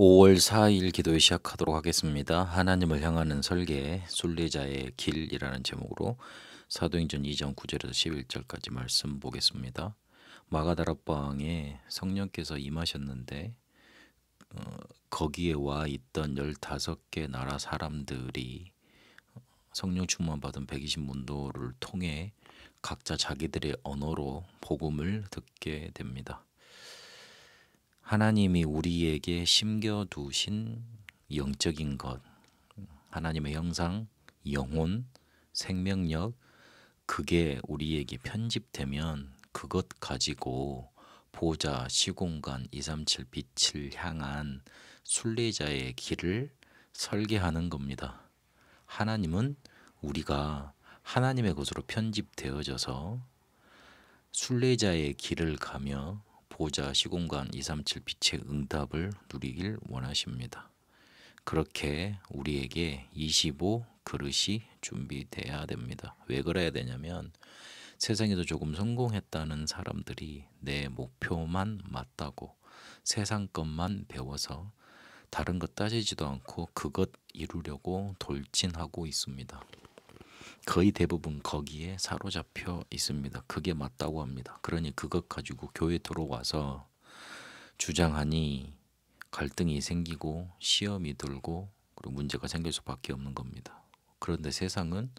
5월 4일 기도회 시작하도록 하겠습니다. 하나님을 향하는 설계, 순례자의 길이라는 제목으로 사도행전 2장 9절에서 11절까지 말씀 보겠습니다. 마가다락방에 성령께서 임하셨는데 거기에 와 있던 15개 나라 사람들이 성령 충만 받은 120문도를 통해 각자 자기들의 언어로 복음을 듣게 됩니다. 하나님이 우리에게 심겨두신 영적인 것, 하나님의 형상, 영혼, 생명력, 그게 우리에게 편집되면 그것 가지고 보좌, 시공간, 237 빛을 향한 순례자의 길을 설계하는 겁니다. 하나님은 우리가 하나님의 것으로 편집되어져서 순례자의 길을 가며 보좌, 시공간, 237 빛의 응답을 누리길 원하십니다. 그렇게 우리에게 25 그릇이 준비돼야 됩니다. 왜 그래야 되냐면 세상에도 조금 성공했다는 사람들이 내 목표만 맞다고 세상 것만 배워서 다른 것 따지지도 않고 그것 이루려고 돌진하고 있습니다. 거의 대부분 거기에 사로잡혀 있습니다. 그게 맞다고 합니다. 그러니 그것 가지고 교회 들어와서 주장하니 갈등이 생기고 시험이 들고 그리고 문제가 생길 수밖에 없는 겁니다. 그런데 세상은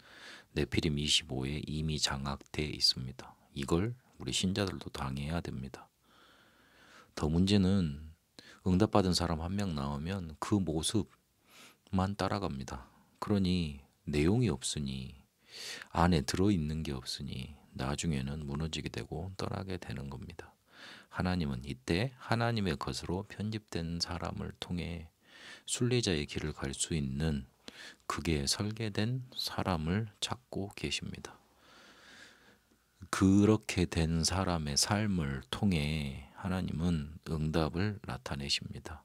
네피림 25에 이미 장악돼 있습니다. 이걸 우리 신자들도 당해야 됩니다. 더 문제는 응답받은 사람 한 명 나오면 그 모습만 따라갑니다. 그러니 내용이 없으니 안에 들어있는 게 없으니 나중에는 무너지게 되고 떠나게 되는 겁니다. 하나님은 이때 하나님의 것으로 편집된 사람을 통해 순례자의 길을 갈 수 있는 그게 설계된 사람을 찾고 계십니다. 그렇게 된 사람의 삶을 통해 하나님은 응답을 나타내십니다.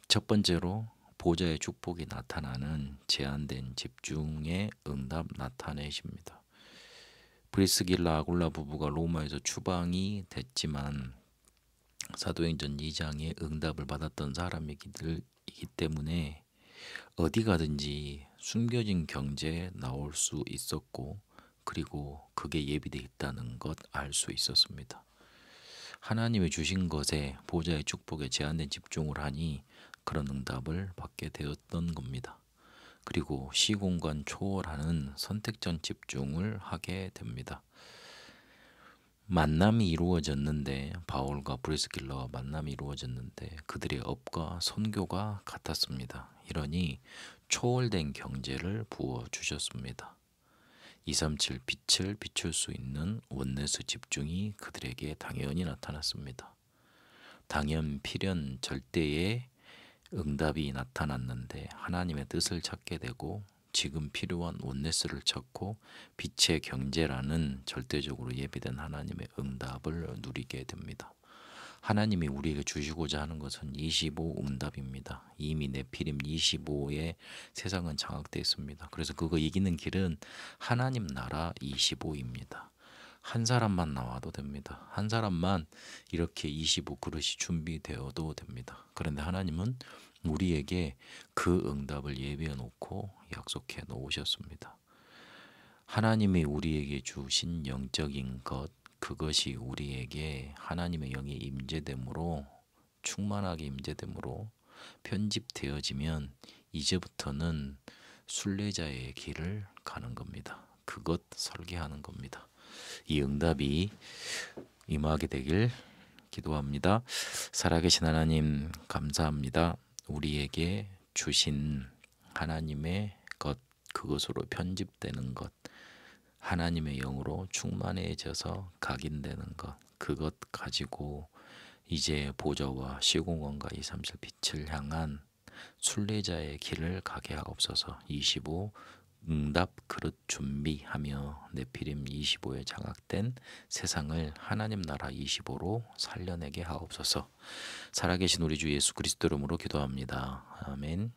첫 번째로 보좌의 축복이 나타나는 제한된 집중의 응답 나타내십니다. 브리스길라 아굴라 부부가 로마에서 추방이 됐지만 사도행전 2장에 응답을 받았던 사람이기 때문에 어디 가든지 숨겨진 경제에 나올 수 있었고 그리고 그게 예비되어 있다는 것 알 수 있었습니다. 하나님이 주신 것에 보좌의 축복에 제한된 집중을 하니 그런 응답을 받게 되었던 겁니다. 그리고 시공간 초월하는 선택적 집중을 하게 됩니다. 만남이 이루어졌는데 바울과 브리스길라와 만남이 이루어졌는데 그들의 업과 선교가 같았습니다. 이러니 초월된 경제를 부어주셨습니다. 237 빛을 비출 수 있는 원네스 집중이 그들에게 당연히 나타났습니다. 당연, 필연, 절대의 응답이 나타났는데 하나님의 뜻을 찾게 되고 지금 필요한 원네스를 찾고 빛의 경제라는 절대적으로 예비된 하나님의 응답을 누리게 됩니다. 하나님이 우리에게 주시고자 하는 것은 25 응답입니다. 이미 네피림 25에 세상은 장악되어 있습니다. 그래서 그거 이기는 길은 하나님 나라 25입니다. 한 사람만 나와도 됩니다. 한 사람만 이렇게 25 그릇이 준비되어도 됩니다. 그런데 하나님은 우리에게 그 응답을 예비해 놓고 약속해 놓으셨습니다. 하나님이 우리에게 주신 영적인 것, 그것이 우리에게 하나님의 영이 임재됨으로 충만하게 임재됨으로 편집되어지면 이제부터는 순례자의 길을 가는 겁니다. 그것 설계하는 겁니다. 이 응답이 임하게 되길 기도합니다. 살아계신 하나님 감사합니다. 우리에게 주신 하나님의 것, 그것으로 편집되는 것, 하나님의 영으로 충만해져서 각인되는 것, 그것 가지고 이제 보좌와 시공간과 237 빛을 향한 순례자의 길을 가게 하옵소서. 25 응답 그릇 준비하며 네피림 25에 장악된 세상을 하나님 나라 25로 살려내게 하옵소서. 살아계신 우리 주 예수 그리스도 이름으로 기도합니다. 아멘.